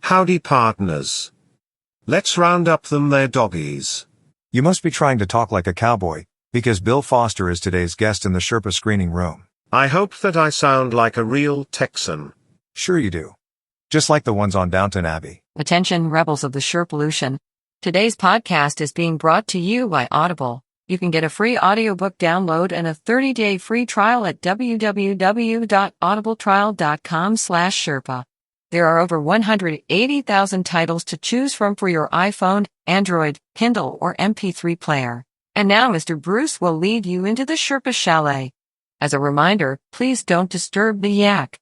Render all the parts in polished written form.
Howdy pardners. Let's round up them there doggies. You must be trying to talk like a cowboy, because Bill Foster is today's guest in the Sherpa screening room. I hope that I sound like a real Texan. Sure you do. Just like the ones on Downton Abbey. Attention, rebels of the Sherpalution. Today's podcast is being brought to you by Audible. You can get a free audiobook download and a 30-day free trial at www.audibletrial.com/Sherpa. There are over 180,000 titles to choose from for your iPhone, Android, Kindle, or MP3 player. And now Mr. Bruce will lead you into the Sherpa Chalet. As a reminder, please don't disturb the yak.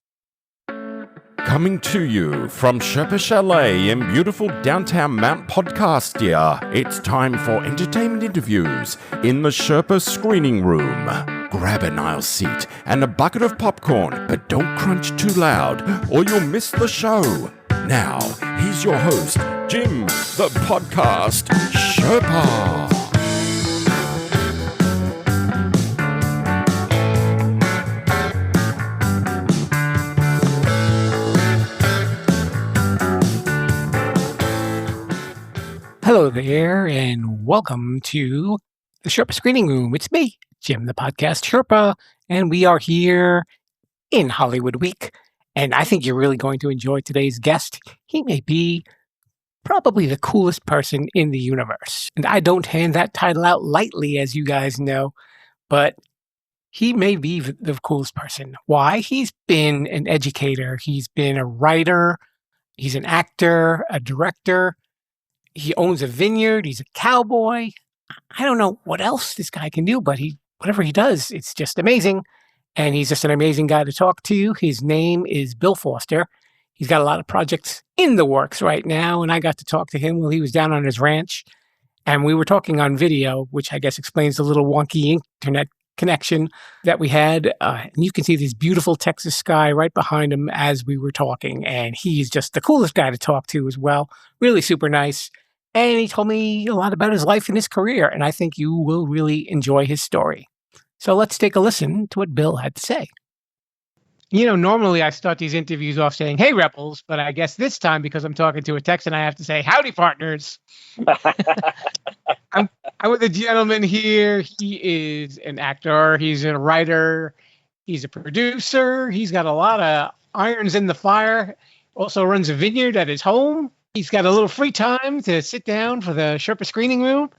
Coming to you from Sherpa Chalet in beautiful downtown Mount Podcastia, it's time for entertainment interviews in the Sherpa screening room. Grab an aisle seat and a bucket of popcorn, but don't crunch too loud or you'll miss the show. Now, here's your host, Jim, the podcast Sherpa. Hello there, and welcome to the Sherpa Screening Room. It's me, Jim, the podcast Sherpa, and we are here in Hollywood Week, and I think you're really going to enjoy today's guest. He may be probably the coolest person in the universe, and I don't hand that title out lightly, as you guys know, but he may be the coolest person. Why? He's been an educator, he's been a writer, he's an actor, a director. He owns a vineyard. He's a cowboy. I don't know what else this guy can do, but whatever he does, it's just amazing. And he's just an amazing guy to talk to. His name is Bill Foster. He's got a lot of projects in the works right now, and I got to talk to him while he was down on his ranch. And we were talking on video, which I guess explains the little wonky internet connection that we had. And you can see this beautiful Texas sky right behind him as we were talking. And he's just the coolest guy to talk to as well. Really super nice. And he told me a lot about his life and his career, and I think you will really enjoy his story. So let's take a listen to what Bill had to say. You know, normally I start these interviews off saying, "Hey, rebels," but I guess this time, because I'm talking to a Texan, I have to say, "Howdy, partners." I'm with a gentleman here. He is an actor. He's a writer. He's a producer. He's got a lot of irons in the fire. Also runs a vineyard at his home. He's got a little free time to sit down for the Sherpa screening room.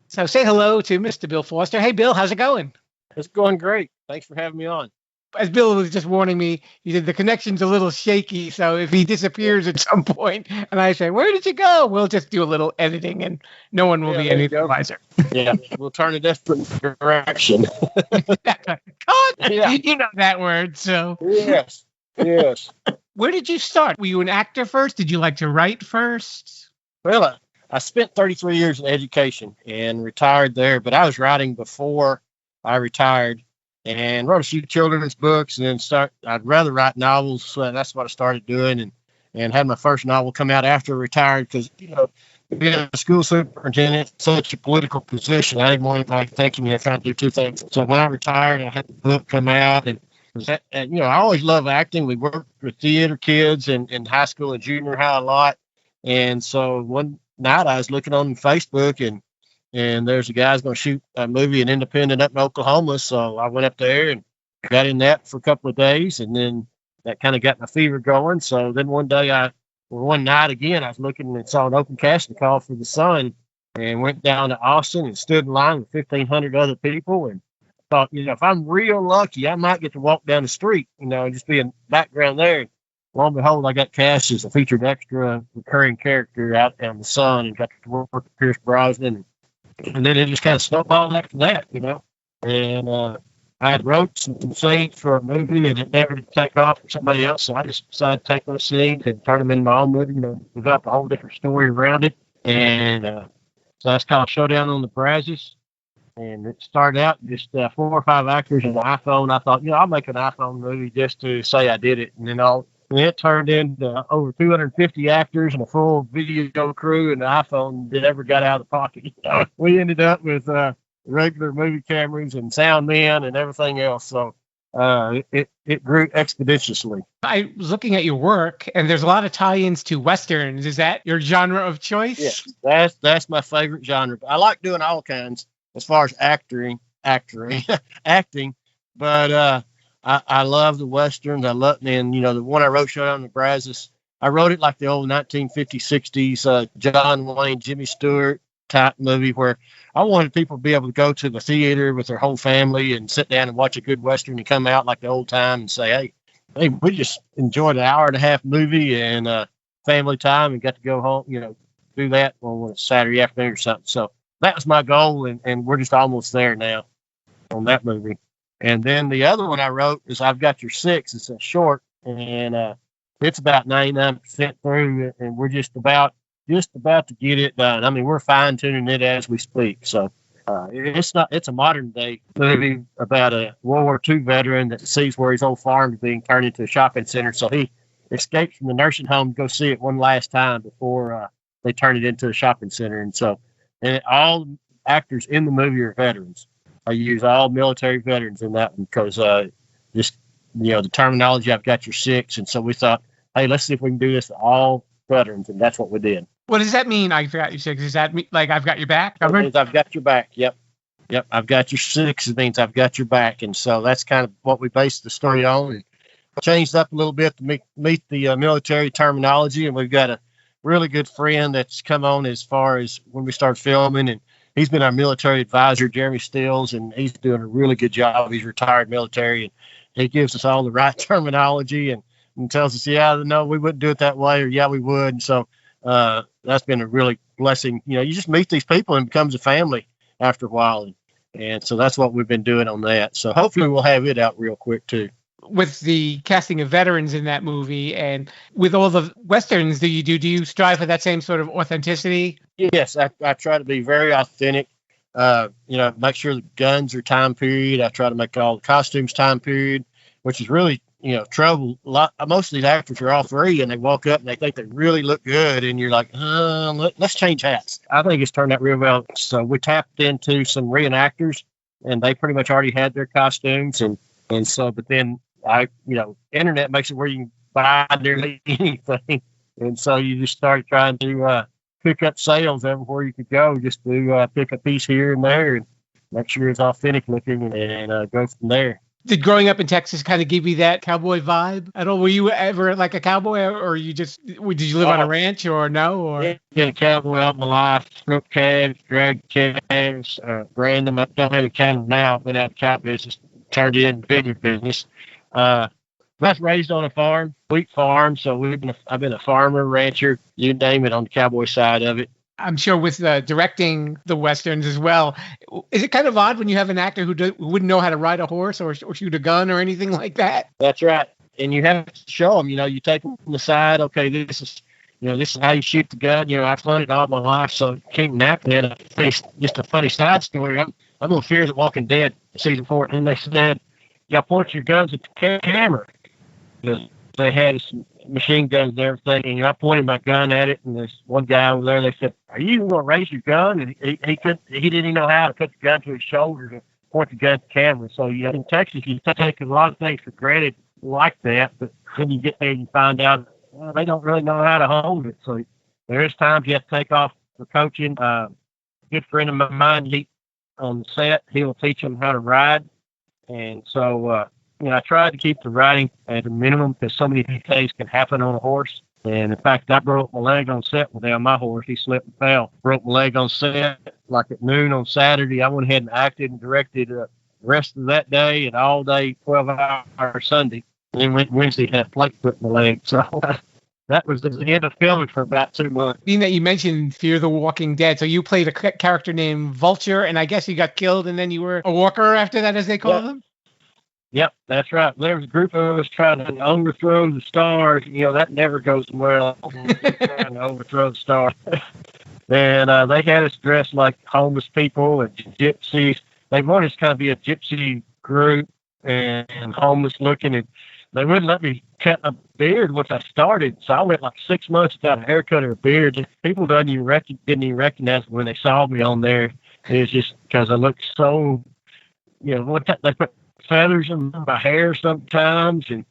So say hello to Mr. Bill Foster. Hey, Bill, how's it going? It's going great. Thanks for having me on. As Bill was just warning me, he said the connection's a little shaky, so if he disappears at some point and I say, "Where did you go?" we'll just do a little editing and no one will be any the wiser. Yeah, we'll turn a different direction. God, yeah. You know that word, so. Yes. Where did you start? Were you an actor first? Did you like to write first? Well, I spent 33 years in education and retired there, but I was writing before I retired and wrote a few children's books and then I'd rather write novels. So that's what I started doing and had my first novel come out after I retired because, you know, being a school superintendent, such a political position, I didn't want anybody thinking me trying to do two things. So when I retired, I had the book come out and you know, I always love acting. We worked with theater kids in high school and junior high a lot. And so one night I was looking on Facebook and there's a guy's going to shoot a movie in Independent up in Oklahoma. So I went up there and got in that for a couple of days. And then that kind of got my fever going. So then one night again, I was looking and saw an open casting call for The Sun and went down to Austin and stood in line with 1,500 other people and thought, you know, if I'm real lucky, I might get to walk down the street, you know, and just be in background there. And lo and behold, I got cast as a featured extra recurring character out on The Sun and got to work with Pierce Brosnan. And then it just kind of snowballed after that, you know. And I had wrote some scenes for a movie and it never did take off for somebody else. So I just decided to take those scenes and turn them into my own movie, you know, develop a whole different story around it. And so that's called Showdown on the Brazos. And it started out just 4 or 5 actors and an iPhone. I thought, you know, I'll make an iPhone movie just to say I did it. And then it turned into over 250 actors and a full video crew and the iPhone that ever got out of the pocket. You know, we ended up with regular movie cameras and sound men and everything else. So it grew expeditiously. I was looking at your work, and there's a lot of tie-ins to westerns. Is that your genre of choice? Yes, that's my favorite genre. I like doing all kinds as far as acting, but I love the westerns. I love, and the one I wrote, Showdown in the Brazos, I wrote it like the old 1950s, 60s John Wayne, Jimmy Stewart type movie where I wanted people to be able to go to the theater with their whole family and sit down and watch a good western and come out like the old time and say, hey, we just enjoyed an hour and a half movie and family time and got to go home, do that on a Saturday afternoon or something. So that was my goal, and we're just almost there now on that movie. And then the other one I wrote is I've Got Your Six. It's a short, and it's about 99% through, and we're just about to get it done. I mean, we're fine tuning it as we speak. So it's a modern day movie about a World War II veteran that sees where his old farm is being turned into a shopping center. So he escapes from the nursing home to go see it one last time before they turn it into a shopping center. And all actors in the movie are veterans. I use all military veterans in that one because the terminology, I've got your six. And so we thought, hey, let's see if we can do this to all veterans. And that's what we did. What does that mean? I've got your six. Does that mean like I've got your back It covered? means I've got your back. Yep. I've got your six. It means I've got your back. And so that's kind of what we based the story on. And changed up a little bit to meet the military terminology. And we've got a really good friend that's come on as far as when we started filming. And he's been our military advisor, Jeremy Stills, and he's doing a really good job. He's retired military, and he gives us all the right terminology and tells us, yeah, no, we wouldn't do it that way, or yeah, we would. And so that's been a really blessing. You just meet these people and it becomes a family after a while. And so that's what we've been doing on that. So hopefully we'll have it out real quick too. With the casting of veterans in that movie and with all the westerns that you do you strive for that same sort of authenticity? Yes, I try to be very authentic. Make sure the guns are time period. I try to make all the costumes time period, which is really, trouble. Most of these actors are all three, and they walk up and they think they really look good, and you're like, let's change hats. I think it's turned out real well. So we tapped into some reenactors, and they pretty much already had their costumes, and so, but then internet makes it where you can buy nearly anything, and so you just started trying to pick up sales everywhere you could go, just to pick a piece here and there and make sure it's authentic looking and go from there. Did growing up in Texas kind of give you that cowboy vibe at all? Were you ever like a cowboy, or did you live on a ranch or no? Or been a cowboy all my life, smoked calves, dragged calves, ran them. I don't have a cattle now. I've been out of cow business, turned it into vineyard business. I was raised on a farm, wheat farm, so I've been a farmer, rancher, you name it, on the cowboy side of it. I'm sure with directing the westerns as well, is it kind of odd when you have an actor who wouldn't know how to ride a horse or shoot a gun or anything like that? That's right. And you have to show them, you take them from the side. Okay, this is how you shoot the gun. I've learned it all my life. So King Knapp had just a funny side story. I'm going to fear The Walking Dead season 4. And they said, point your guns at the camera. Because they had some machine guns and everything, and I pointed my gun at it, and there's one guy over there, they said, are you going to raise your gun? And he didn't even know how to put the gun to his shoulder to point the gun at the camera. So in Texas, you take a lot of things for granted like that, but then you get there and you find out they don't really know how to hold it. So there's times you have to take off for coaching. A good friend of mine, he on the set, he'll teach them how to ride. And so I tried to keep the riding at a minimum because so many things can happen on a horse. And in fact, I broke my leg on set on my horse. He slipped and fell. Broke my leg on set like at noon on Saturday. I went ahead and acted and directed the rest of that day and all day, 12-hour Sunday. And then Wednesday had a plate put in my leg. So that was the end of filming for about 2 months. Being that you mentioned Fear the Walking Dead, so you played a character named Vulture, and I guess you got killed, and then you were a walker after that, as they call them? Yep, that's right. There was a group of us trying to overthrow the stars. That never goes well. Trying to overthrow the stars. And they had us dressed like homeless people and gypsies. They wanted us to kind of be a gypsy group and homeless looking. And they wouldn't let me cut a beard once I started. So I went like 6 months without a haircut or a beard. People didn't even recognize me when they saw me on there. It was just because I looked so, one time they put feathers in my hair sometimes. And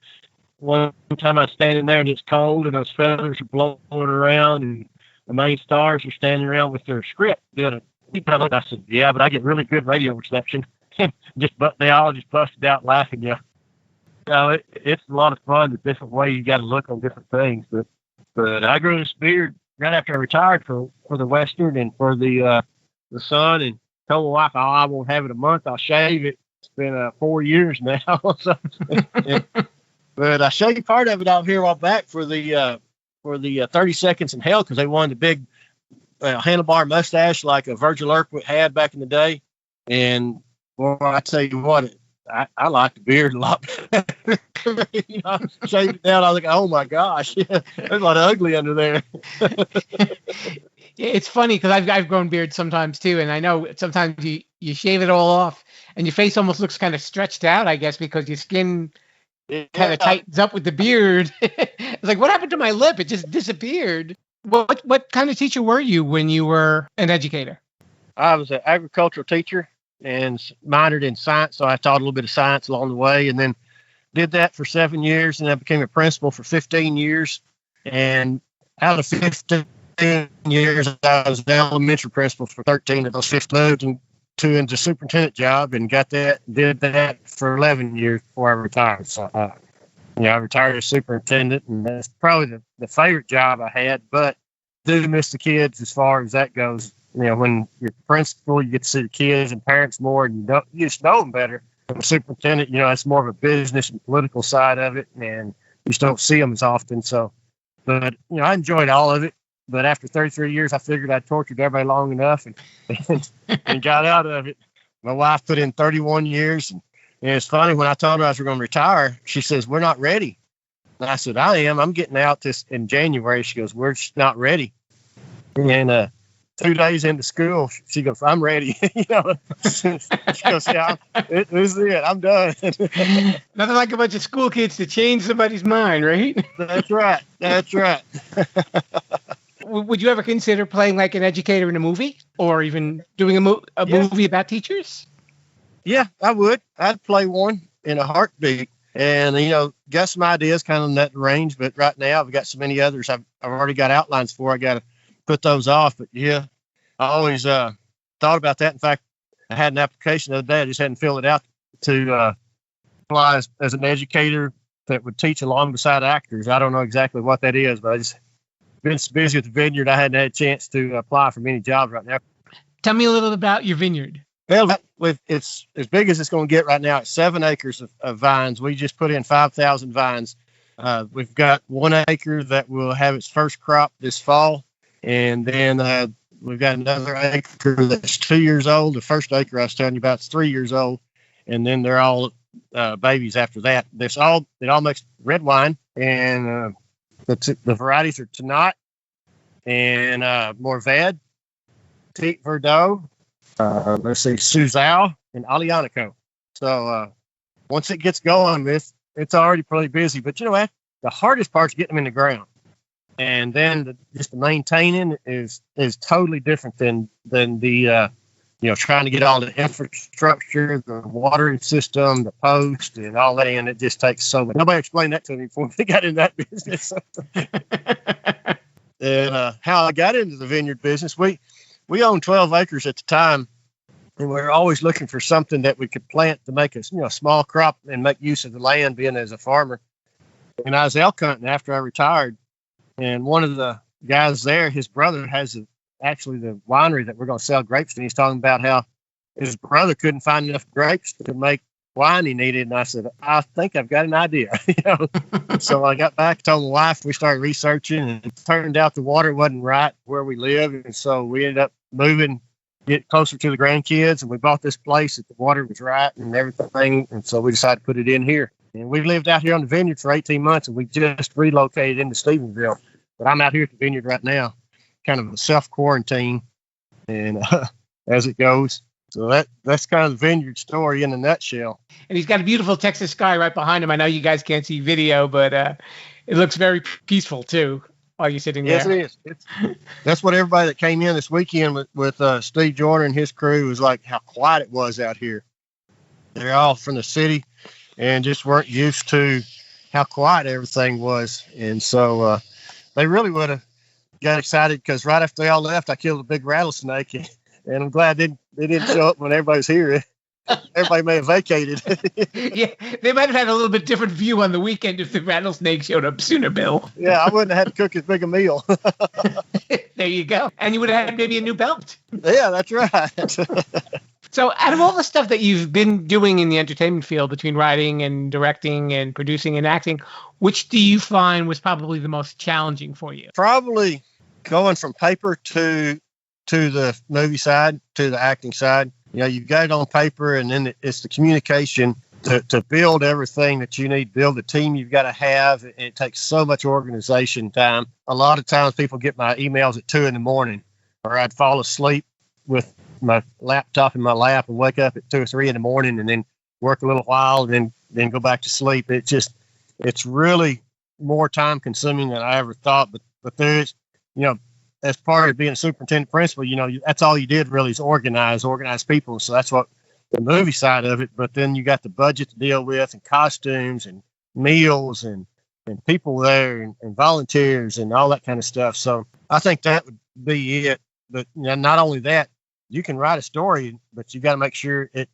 one time I was standing there and it's cold and those feathers are blowing around and the main stars are standing around with their script doing it. I said, yeah, but I get really good radio reception. They all just busted out laughing. Yeah. So it's a lot of fun. The different way you got to look on different things. But I grew this beard right after I retired for the Western and for the Sun, and told my wife, I won't have it a month. I'll shave it. It's been 4 years now. But I shaved part of it out here a while back for the 30 Seconds in Hell because they wanted a big handlebar mustache like a Virgil Earp had back in the day. And well, I tell you what, I like the beard a lot better. Shaved it down. I was like, oh my gosh, there's a lot of ugly under there. It's funny because I've grown beards sometimes too, and I know sometimes you shave it all off, and your face almost looks kind of stretched out, I guess, because your skin kind of tightens up with the beard. It's like, what happened to my lip? It just disappeared. What kind of teacher were you when you were an educator? I was an agricultural teacher and minored in science, so I taught a little bit of science along the way, and then did that for 7 years, and I became a principal for 15 years. And out of 15 years, I was an elementary principal for 13 of those 15. Moved into superintendent job and did that for 11 years before I retired. So, I retired as superintendent, and that's probably the favorite job I had, but do miss the kids as far as that goes. When you're principal, you get to see the kids and parents more, and you just know them better. When superintendent, it's more of a business and political side of it, and you just don't see them as often. So, but I enjoyed all of it. But after 33 years, I figured I'd tortured everybody long enough and got out of it. My wife put in 31 years. And it's funny, when I told her I was going to retire, she says, we're not ready. And I said, I am. I'm getting out this in January. She goes, we're just not ready. And 2 days into school, she goes, I'm ready. She goes, yeah, this is it. I'm done. Nothing like a bunch of school kids to change somebody's mind, right? That's right. That's right. Would you ever consider playing like an educator in a movie, or even doing a movie about teachers? Yeah, I would. I'd play one in a heartbeat. And, got some ideas kind of in that range. But right now, I've got so many others I've already got outlines for. I got to put those off. But, yeah, I always thought about that. In fact, I had an application the other day. I just hadn't filled it out to apply as an educator that would teach along beside actors. I don't know exactly what that is, but I just been so busy with the vineyard, I hadn't had a chance to apply for many jobs right now. Tell me a little about your vineyard. Well, it's as big as it's going to get right now. It's 7 acres of vines. We just put in 5,000 vines. We've got 1 acre that will have its first crop this fall. And then we've got another acre that's 2 years old. The first acre I was telling you about is 3 years old. And then they're all babies after that. It all makes red wine. And the varieties are Tannat and Morvad, Petit Verdot, Suzal, and Alianico. So once it gets going, it's already pretty busy. But you know what? The hardest part is getting them in the ground. And then just the maintaining is totally different than the trying to get all the infrastructure, the watering system, the post, and all that in. It just takes so much. Nobody explained that to me before we got in that business. And how I got into the vineyard business, we owned 12 acres at the time, and we were always looking for something that we could plant to make a small crop and make use of the land, being as a farmer. And I was elk hunting after I retired, and one of the guys there, his brother has actually the winery that we're going to sell grapes to. He's talking about how his brother couldn't find enough grapes to make wine he needed. And I said, I think I've got an idea. So I got back, told my wife, we started researching, and it turned out the water wasn't right where we live. And so we ended up moving, get closer to the grandkids. And we bought this place that the water was right and everything. And so we decided to put it in here. And we've lived out here on the vineyard for 18 months, and we just relocated into Stephenville. But I'm out here at the vineyard right now, kind of a self-quarantine, and as it goes. So that's kind of the vineyard story in a nutshell. And he's got a beautiful Texas sky right behind him. I know you guys can't see video, but it looks very peaceful too while you're sitting there. Yes, it is. That's what everybody that came in this weekend with Steve Joyner and his crew was like, how quiet it was out here. They're all from the city and just weren't used to how quiet everything was. And so they really would have got excited because right after they all left, I killed a big rattlesnake. And I'm glad they didn't show up when everybody was here. Everybody may have vacated. Yeah, they might have had a little bit different view on the weekend if the rattlesnake showed up sooner, Bill. Yeah, I wouldn't have had to cook as big a meal. There you go. And you would have had maybe a new belt. Yeah, that's right. So out of all the stuff that you've been doing in the entertainment field between writing and directing and producing and acting, which do you find was probably the most challenging for you? Probably going from paper to the movie side, to the acting side. You know, you've got it on paper, and then it's the communication to build everything that you need, build the team you've got to have. It takes so much organization time. A lot of times people get my emails at 2 a.m, or I'd fall asleep with my laptop in my lap and wake up at 2 or 3 a.m, and then work a little while and then go back to sleep. It's really more time consuming than I ever thought. But there's, you know, as part of being a superintendent principal, you know, that's all you did really is organize people. So that's what the movie side of it. But then you got the budget to deal with, and costumes and meals and people there and volunteers and all that kind of stuff. So I think that would be it. But you know, not only that, you can write a story, but you got to make sure it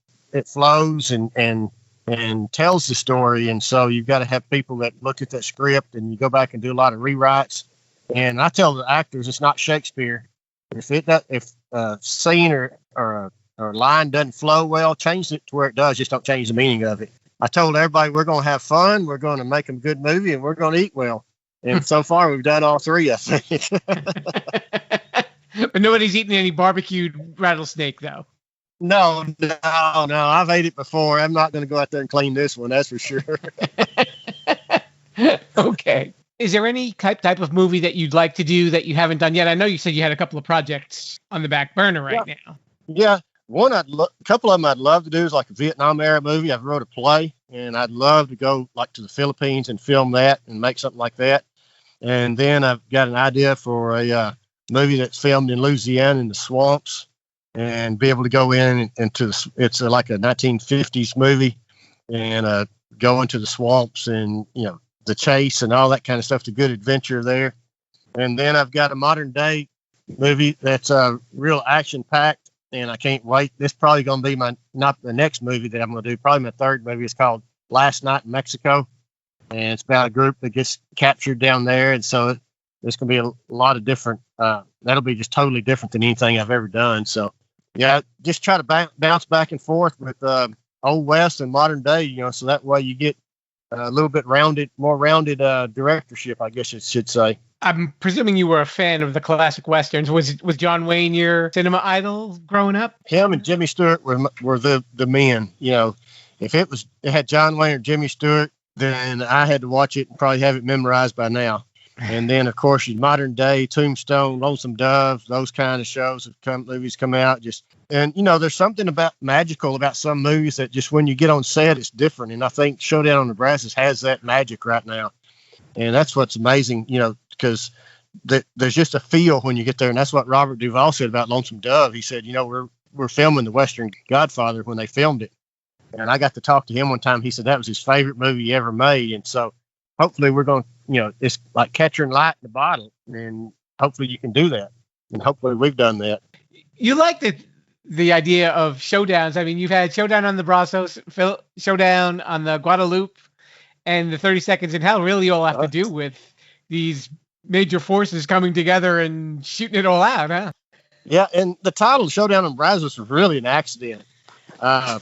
flows and tells the story. And so you've got to have people that look at that script, and you go back and do a lot of rewrites. And I tell the actors, it's not Shakespeare. If a scene or a line doesn't flow well, change it to where it does. Just don't change the meaning of it. I told everybody we're going to have fun, we're going to make a good movie, and we're going to eat well. And so far, we've done all three, I think. But nobody's eaten any barbecued rattlesnake, though. No. I've ate it before. I'm not going to go out there and clean this one, that's for sure. Okay. Is there any type of movie that you'd like to do that you haven't done yet? I know you said you had a couple of projects on the back burner right now. Yeah. A couple of them I'd love to do is like a Vietnam era movie. I've wrote a play, and I'd love to go like to the Philippines and film that and make something like that. And then I've got an idea for a movie that's filmed in Louisiana in the swamps, and be able to go in into it's like a 1950s movie, and go into the swamps and, you know, the chase and all that kind of stuff, the good adventure there. And then I've got a modern day movie that's real action packed, and I can't wait. This is probably going to be not the next movie that I'm going to do, probably my third movie. It's called Last Night in Mexico, and it's about a group that gets captured down there. And so there's going to be a lot of different, that'll be just totally different than anything I've ever done. So yeah, just try to bounce back and forth with Old West and modern day, you know, so that way you get a little bit more rounded directorship, I guess you should say. I'm presuming you were a fan of the classic Westerns. Was John Wayne your cinema idol growing up? Him and Jimmy Stewart were the men. You know, if it had John Wayne or Jimmy Stewart, then I had to watch it and probably have it memorized by now. And then, of course, your modern day Tombstone, Lonesome Dove, those kind of movies come out. And, you know, there's something magical about some movies that just when you get on set, it's different. And I think Showdown on the Brazos has that magic right now. And that's what's amazing, you know, because there's just a feel when you get there. And that's what Robert Duvall said about Lonesome Dove. He said, you know, we're filming The Western Godfather when they filmed it. And I got to talk to him one time. He said that was his favorite movie he ever made. And so hopefully we're going to, you know, it's like catcher in light in the bottle. And hopefully you can do that. And hopefully we've done that. You like the idea of showdowns. I mean, you've had Showdown on the Brazos, Showdown on the Guadalupe, and the 30 Seconds in Hell really all have to do with these major forces coming together and shooting it all out, huh? Yeah, and the title Showdown on Brazos was really an accident. I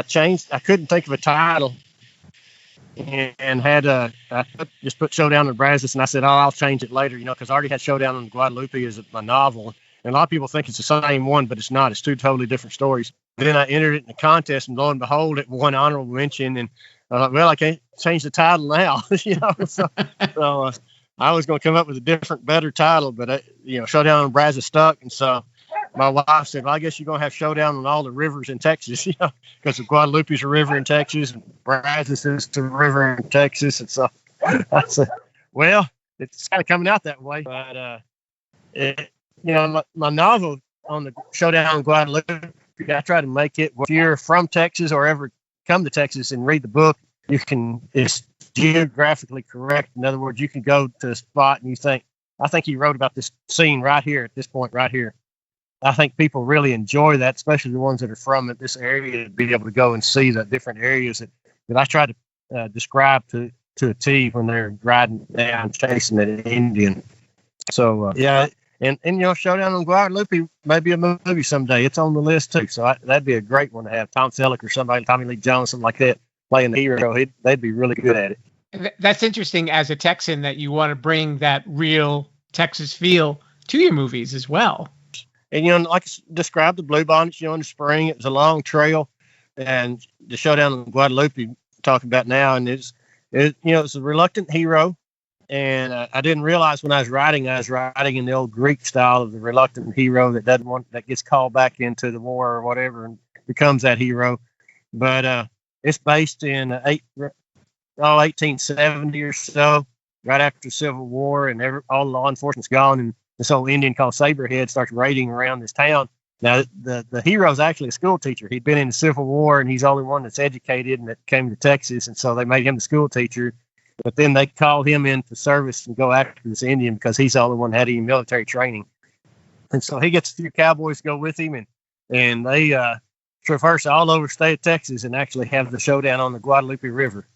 couldn't think of a title, and I just put Showdown on Brazos, and I said, I'll change it later, you know, because I already had Showdown on Guadalupe as my novel. And a lot of people think it's the same one, but it's not. It's two totally different stories. Then I entered it in the contest, and lo and behold, it won honorable mention. And I thought, well, I can't change the title now, you know. So I was going to come up with a different, better title, but you know, Showdown on Brazos stuck. And so my wife said, well, I guess you're going to have Showdown on all the rivers in Texas, you know, because Guadalupe's a river in Texas, and Brazos is the river in Texas. And so I said, well, it's kind of coming out that way, but you know, my novel on the Showdown on Guadalupe, I try to make it, if you're from Texas or ever come to Texas and read the book, it's geographically correct. In other words, you can go to a spot and you think, I think he wrote about this scene right here at this point right here. I think people really enjoy that, especially the ones that are from this area, to be able to go and see the different areas that I try to describe to a T when they're riding down chasing an Indian. So, yeah. And Showdown on Guadalupe may be a movie someday. It's on the list, too. So that'd be a great one to have Tom Selleck or somebody, Tommy Lee Jones, something like that, playing the hero. They'd be really good at it. That's interesting as a Texan that you want to bring that real Texas feel to your movies as well. And, like I described, the Bluebonnets, in the spring, it was a long trail. And the Showdown on Guadalupe, talking about now, and it's a reluctant hero. And I didn't realize when I was writing in the old Greek style of the reluctant hero that gets called back into the war or whatever and becomes that hero. But it's based in 1870 or so, right after the Civil War, and all the law enforcement's gone, and this old Indian called Saberhead starts raiding around this town. Now, the hero's actually a school teacher. He'd been in the Civil War, and he's the only one that's educated and that came to Texas, and so they made him the school teacher. But then they call him into service and go after this Indian because he's the only one that had any military training. And so he gets a few cowboys to go with him, and they traverse all over the state of Texas and actually have the showdown on the Guadalupe River.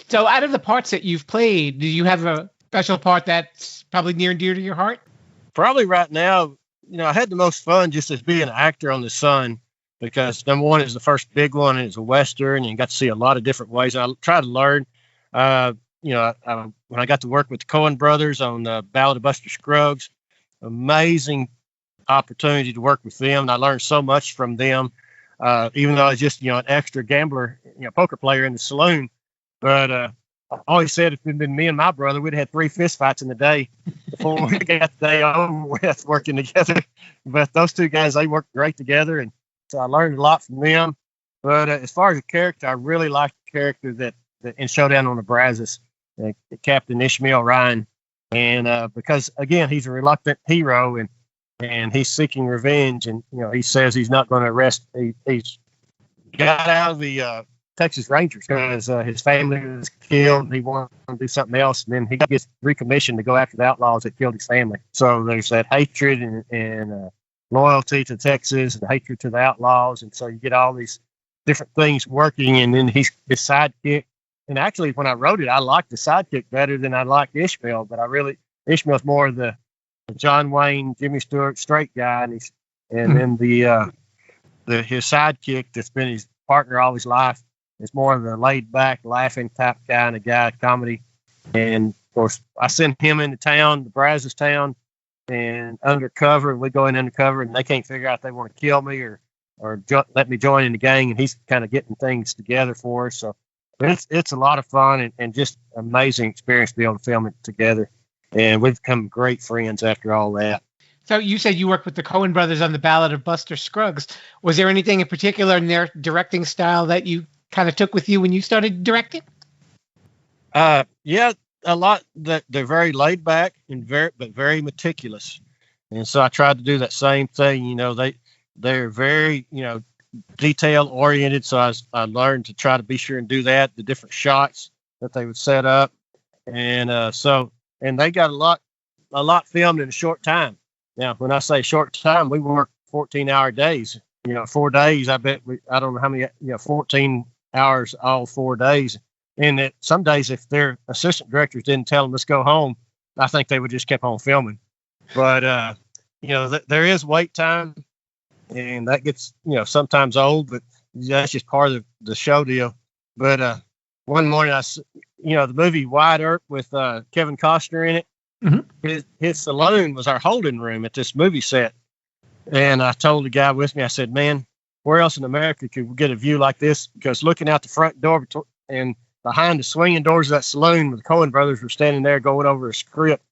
So out of the parts that you've played, do you have a special part that's probably near and dear to your heart? Probably right now, I had the most fun just as being an actor on The Sun, because number one is the first big one, and it's a Western, and you got to see a lot of different ways. I try to learn. When I got to work with the Coen brothers on Ballad of Buster Scruggs, amazing opportunity to work with them. And I learned so much from them, even though I was just, an extra gambler, poker player in the saloon. But I always said if it had been me and my brother, we'd had 3 fist fights in a day before we got the day over with working together. But those two guys, they worked great together. And so I learned a lot from them. But as far as the character, I really liked the character that in Showdown on the Brazos, Captain Ishmael Ryan. And because, again, he's a reluctant hero and he's seeking revenge. And, he says he's not going to arrest. He's got out of the Texas Rangers because his family was killed and he wanted to do something else. And then he gets recommissioned to go after the outlaws that killed his family. So there's that hatred and loyalty to Texas and hatred to the outlaws. And so you get all these different things working. And then he's his sidekick. And actually, when I wrote it, I liked the sidekick better than I liked Ishmael. But Ishmael's more the John Wayne, Jimmy Stewart straight guy. And then his sidekick that's been his partner all his life is more of the laid back, laughing type kind of guy, comedy. And of course, I sent him into town, the Brazos town, and undercover. And we go in undercover, and they can't figure out if they want to kill me or let me join in the gang. And he's kind of getting things together for us. So it's a lot of fun and just amazing experience to be able to film it together. And we've become great friends after all that. So you said you worked with the Coen brothers on the Ballad of Buster Scruggs. Was there anything in particular in their directing style that you kind of took with you when you started directing? Yeah, a lot. That they're very laid back and very meticulous. And so I tried to do that same thing. They're very, detail oriented. So I learned to try to be sure and do that, the different shots that they would set up. And and they got a lot filmed in a short time. Now, when I say short time, we work 14-hour days. 4 days. I bet I don't know how many. 14 hours all 4 days. And that some days, if their assistant directors didn't tell them let's go home, I think they would just kept on filming. But there is wait time, and that gets sometimes old, but that's just part of the show deal. But one morning, the movie Wide Earp with Kevin Costner in it. Mm-hmm. His saloon was our holding room at this movie set. And I told the guy with me, I said, man, where else in America could we get a view like this? Because looking out the front door and behind the swinging doors of that saloon, the Coen brothers were standing there going over a script.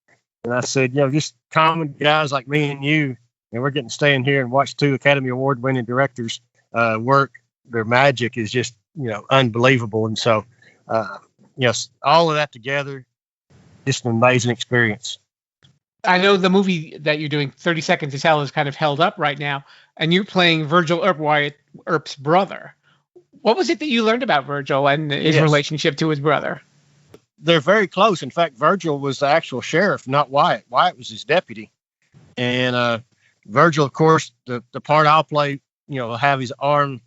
And I said, just common guys like me and you, and we're getting to stay in here and watch 2 Academy Award winning directors work. Their magic is just, unbelievable. And so, all of that together, just an amazing experience. I know the movie that you're doing, 30 Seconds to Tell, is kind of held up right now, and you're playing Virgil Earp, Wyatt Earp's brother. What was it that you learned about Virgil and his relationship to his brother? They're very close. In fact, Virgil was the actual sheriff, not Wyatt. Wyatt was his deputy. And Virgil, of course, the part I'll play, will have his arm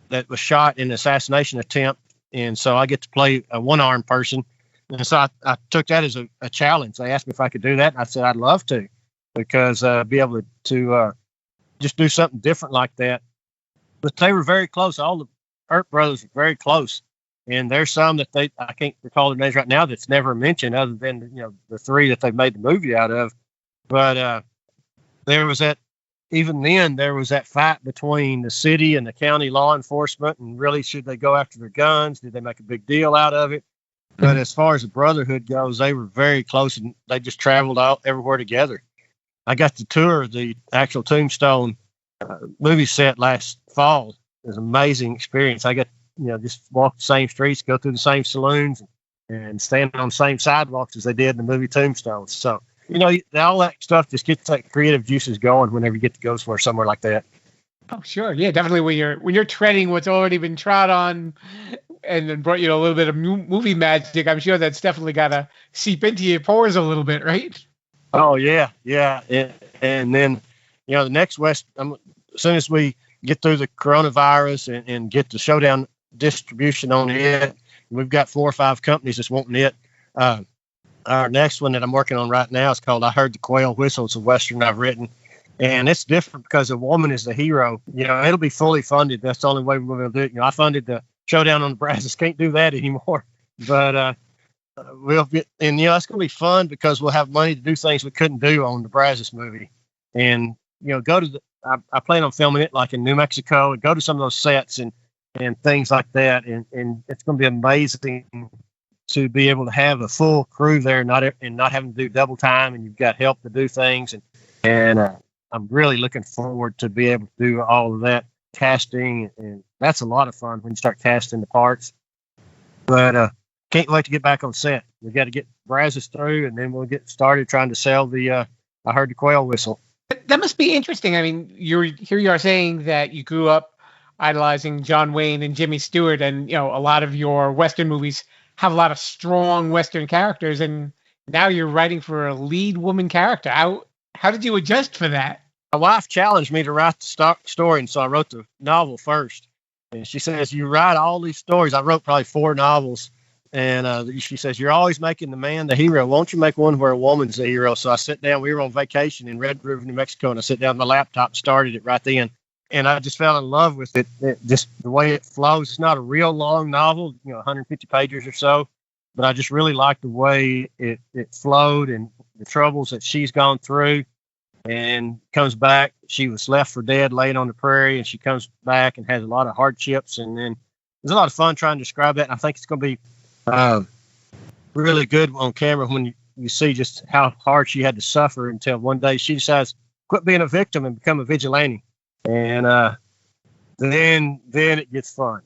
that was shot in an assassination attempt. And so I get to play a one-armed person. And so I took that as a challenge. They asked me if I could do that. And I said, I'd love to, because be able to just do something different like that. But they were very close. All the Earp brothers were very close. And there's some that I can't recall their names right now that's never mentioned other than, the three that they've made the movie out of. But there was even then there was that fight between the city and the county law enforcement, and really, should they go after their guns? Did they make a big deal out of it? But as far as the brotherhood goes, they were very close, and they just traveled out everywhere together. I got to tour the actual Tombstone movie set last fall. It was an amazing experience. I got just walk the same streets, go through the same saloons, and stand on the same sidewalks as they did in the movie Tombstone. So, all that stuff just gets that creative juices going whenever you get to go somewhere like that. Oh, sure. Yeah, definitely when you're treading what's already been trod on and then brought you a little bit of movie magic, I'm sure that's definitely got to seep into your pores a little bit, right? Oh, yeah. Yeah. And then, the next as soon as we get through the coronavirus and get the showdown distribution on it, we've got 4 or 5 companies that's wanting it. Our next one that I'm working on right now is called I Heard the Quail Whistle. It's a Western I've written. And it's different because a woman is the hero. It'll be fully funded. That's the only way we're going to do it. I funded the showdown on the Brazos. Can't do that anymore. But we'll get, and it's going to be fun because we'll have money to do things we couldn't do on the Brazos movie. And, go to I plan on filming it like in New Mexico and go to some of those sets and things like that. And it's going to be amazing to be able to have a full crew there, not having to do double time, and you've got help to do things. And I'm really looking forward to be able to do all of that casting, and that's a lot of fun when you start casting the parts. But can't wait to get back on set. We got to get Brazos through, and then we'll get started trying to sell the I Heard the Quail Whistle. That must be interesting. I mean, you are saying that you grew up idolizing John Wayne and Jimmy Stewart, and a lot of your Western movies have a lot of strong Western characters, and now you're writing for a lead woman character. How did you adjust for that? My wife challenged me to write the story, and so I wrote the novel first. And she says, you write all these stories. I wrote probably 4 novels. And she says, you're always making the man the hero. Won't you make one where a woman's the hero? So I sat down. We were on vacation in Red River, New Mexico, and I sat down with my laptop and started it right then. And I just fell in love with it. Just the way it flows. It's not a real long novel, 150 pages or so. But I just really like the way it flowed and the troubles that she's gone through. And comes back. She was left for dead, laid on the prairie, and she comes back and has a lot of hardships. And then there's a lot of fun trying to describe that. And I think it's going to be really good on camera when you see just how hard she had to suffer until one day she decides to quit being a victim and become a vigilante. And then it gets fun.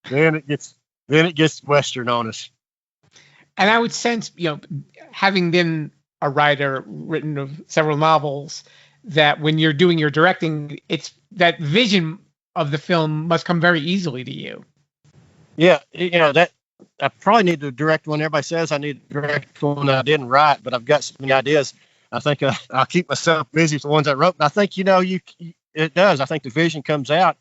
Then it gets Western on us. And I would sense, having been a writer, written of several novels, that when you're doing your directing, it's that vision of the film must come very easily to you. Yeah, that I probably need to direct one. Everybody says I need to direct one I didn't write, but I've got so many ideas. I think I'll keep myself busy with the ones I wrote. And I think, it does. I think the vision comes out.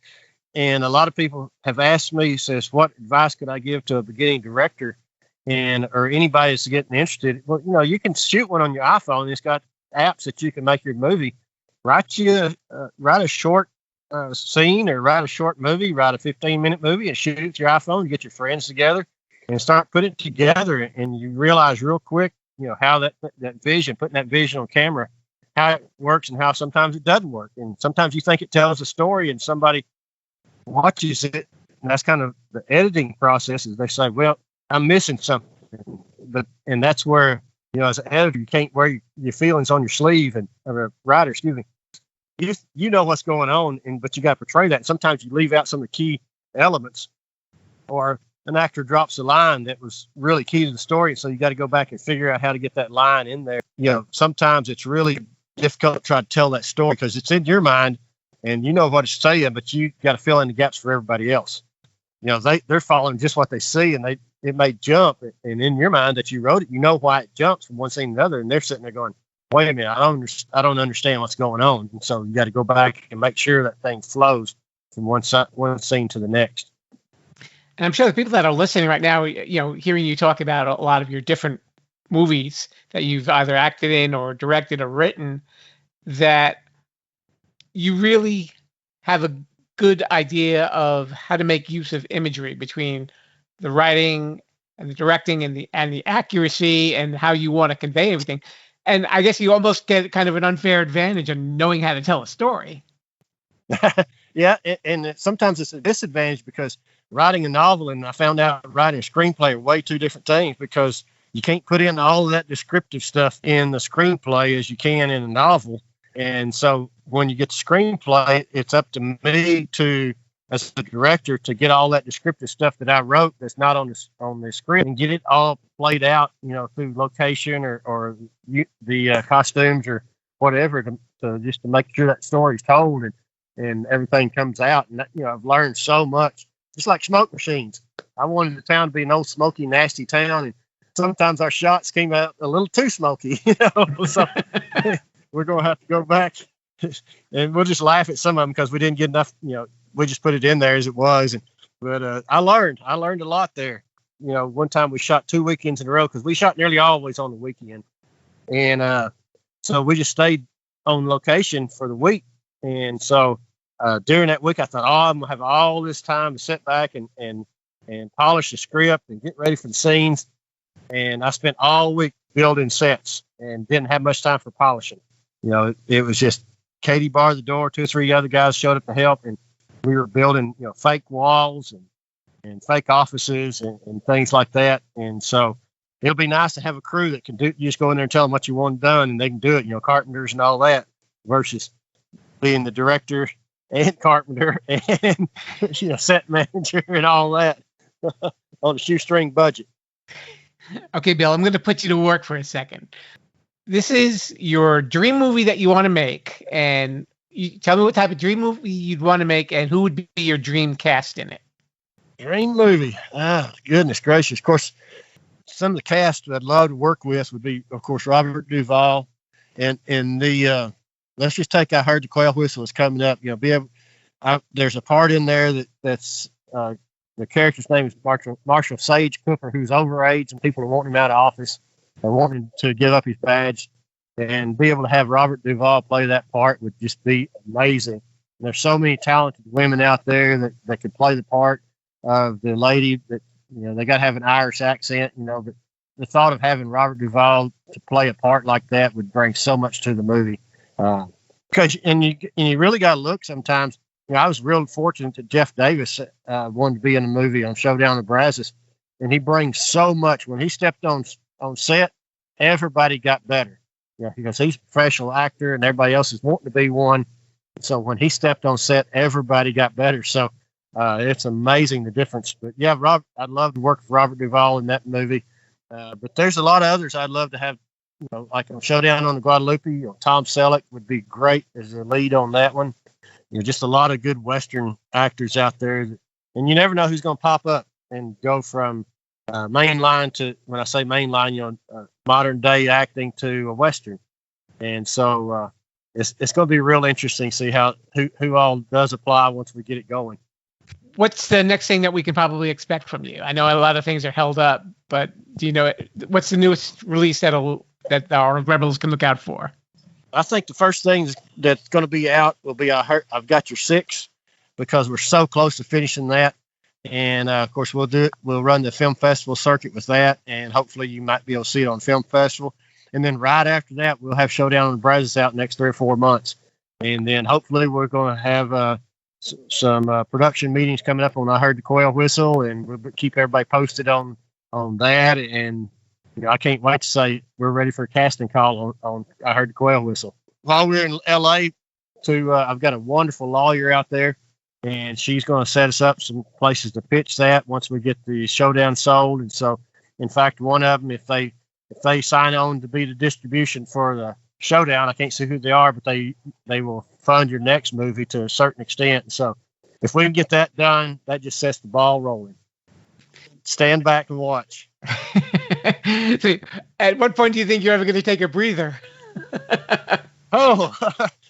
And a lot of people have asked me, says, what advice could I give to a beginning director or anybody that's getting interested? Well, you can shoot one on your iPhone. It's got apps that you can make your movie. Write a short scene or write a short movie, write a 15-minute movie and shoot it with your iPhone. You get your friends together and start putting it together. And you realize real quick, how that vision, putting that vision on camera, how it works and how sometimes it doesn't work. And sometimes you think it tells a story and somebody watches it. And that's kind of the editing process is they say, well, I'm missing something. And that's where, as an editor, you can't wear your feelings on your sleeve or a writer, excuse me. You know what's going on, but you got to portray that. And sometimes you leave out some of the key elements, or an actor drops a line that was really key to the story. So you got to go back and figure out how to get that line in there. Sometimes it's really difficult to try to tell that story because it's in your mind and you know what it's saying, but you got to fill in the gaps for everybody else. They're following just what they see, and it may jump, and in your mind that you wrote it, you know why it jumps from one scene to another, and they're sitting there going, wait a minute, I don't understand what's going on. And so you got to go back and make sure that thing flows from one scene to the next. And I'm sure the people that are listening right now, hearing you talk about a lot of your different movies that you've either acted in or directed or written, that you really have a good idea of how to make use of imagery between the writing and the directing and the accuracy and how you want to convey everything. And I guess you almost get kind of an unfair advantage on knowing how to tell a story. Yeah, and sometimes it's a disadvantage because writing a novel, and I found out writing a screenplay are way two different things, because you can't put in all of that descriptive stuff in the screenplay as you can in a novel. And so when you get the screenplay, it's up to me as the director, to get all that descriptive stuff that I wrote that's not on the script, and get it all played out, through location or the costumes or whatever, to just to make sure that story's told and everything comes out. And I've learned so much. Just like smoke machines, I wanted the town to be an old smoky, nasty town, and sometimes our shots came out a little too smoky. So we're going to have to go back, and we'll just laugh at some of them because we didn't get enough. We just put it in there as it was. But I learned a lot there. One time we shot 2 weekends in a row, because we shot nearly always on the weekend. And so we just stayed on location for the week. And so during that week, I thought, I'm going to have all this time to sit back and polish the script and get ready for the scenes. And I spent all week building sets and didn't have much time for polishing. It was just Katie barred the door, 2 or 3 other guys showed up to help, and we were building, fake walls and fake offices and things like that. And so it'll be nice to have a crew that can you just go in there and tell them what you want done, and they can do it, carpenters and all that, versus being the director and carpenter and, set manager and all that on a shoestring budget. Okay, Bill, I'm going to put you to work for a second. This is your dream movie that you want to make, and you tell me what type of dream movie you'd want to make and who would be your dream cast in it. Dream movie. Goodness gracious. Of course, some of the cast I'd love to work with would be, of course, Robert Duvall. And let's just take I Heard the Quail Whistle is coming up. There's a part in there that's the character's name is Marshall Sage Cooper, who's over age, and people are wanting him out of office or wanting to give up his badge. And be able to have Robert Duvall play that part would just be amazing. And there's so many talented women out there that could play the part of the lady that, they got to have an Irish accent, but the thought of having Robert Duvall to play a part like that would bring so much to the movie. Because you really got to look sometimes. I was real fortunate that Jeff Davis wanted to be in a movie on Showdown in Brazos, and he brings so much. When he stepped on set, everybody got better. Because he's a professional actor and everybody else is wanting to be one. So when he stepped on set, everybody got better. So it's amazing the difference. But yeah, I'd love to work with Robert Duvall in that movie. But there's a lot of others I'd love to have, like on Showdown on the Guadalupe. Tom Selleck would be great as the lead on that one. Just a lot of good Western actors out there. And you never know who's going to pop up and go from mainline to, when I say mainline, modern day acting to a Western. And so it's going to be real interesting to see who all does apply once we get it going. What's the next thing that we can probably expect from you? I know a lot of things are held up, but do you know what's the newest release that our Rebels can look out for? I think the first thing that's going to be out will be I've Got Your Six, because we're so close to finishing that. And, of course, we'll run the film festival circuit with that, and hopefully you might be able to see it on film festival. And then right after that, we'll have Showdown in Brazos out next 3 or 4 months. And then hopefully we're going to have some production meetings coming up on I Heard the Quail Whistle, and we'll keep everybody posted on that. And I can't wait to say we're ready for a casting call on I Heard the Quail Whistle. While we're in L.A., I've got a wonderful lawyer out there, and she's going to set us up some places to pitch that once we get the Showdown sold. And so, in fact, one of them, if they sign on to be the distribution for the Showdown, I can't see who they are, but they will fund your next movie to a certain extent. So if we can get that done, that just sets the ball rolling. Stand back and watch. See, at what point do you think you're ever going to take a breather? Oh,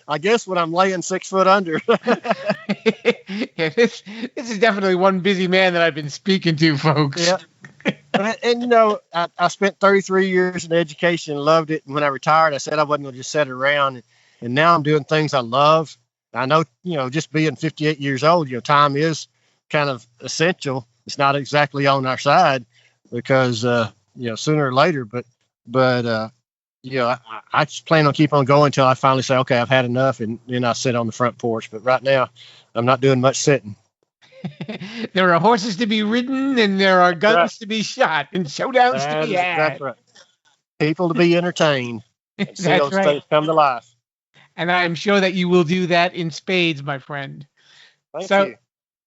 I guess when I'm laying 6 foot under. Yeah, this is definitely one busy man that I've been speaking to, folks. Yeah. And, you know, I spent 33 years in education and loved it. And when I retired, I said I wasn't going to just sit around. And now I'm doing things I love. I know, you know, just being 58 years old, you know, time is kind of essential. It's not exactly on our side because, you know, sooner or later, but you know, I just plan on keep on going until I finally say, okay, I've had enough. And then I sit on the front porch. But right now I'm not doing much sitting. There are horses to be ridden and there are guns to be shot and showdowns to be had. That's right. People to be entertained. And see That's those right. things come to life. And I'm sure that you will do that in spades, my friend. Thank you.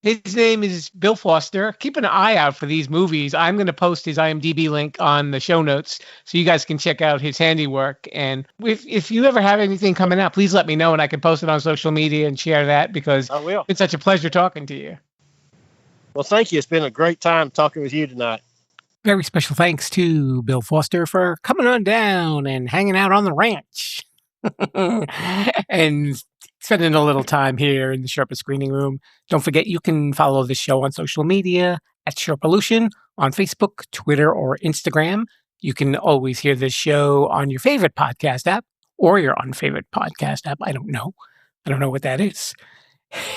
His name is Bill Foster. Keep an eye out for these movies. I'm going to post his IMDb link on the show notes so you guys can check out his handiwork. And if you ever have anything coming out, please let me know and I can post it on social media and share that because I will. It's such a pleasure talking to you. Well, thank you. It's been a great time talking with you tonight. Very special thanks to Bill Foster for coming on down and hanging out on the ranch and spending a little time here in the Sherpa Screening Room. Don't forget, you can follow the show on social media at Sherpalution on Facebook, Twitter, or Instagram. You can always hear this show on your favorite podcast app or your unfavorite podcast app. I don't know what that is.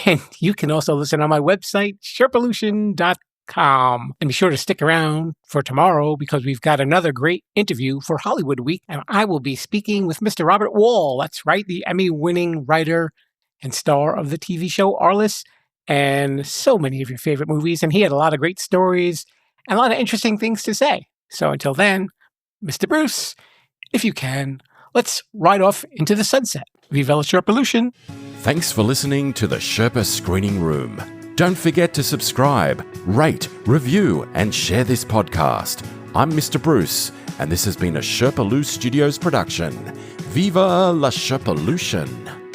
And you can also listen on my website, Sherpalution.com. And be sure to stick around for tomorrow because we've got another great interview for Hollywood Week. And I will be speaking with Mr. Robert Wall. That's right, the Emmy-winning writer and star of the TV show Arliss and so many of your favorite movies. And he had a lot of great stories and a lot of interesting things to say. So until then, Mr. Bruce, if you can, let's ride off into the sunset. Viva la Sherpalution. Thanks for listening to the Sherpa Screening Room. Don't forget to subscribe, rate, review, and share this podcast. I'm Mr. Bruce, and this has been a Sherpaloo Studios production. Viva la Sherpalution!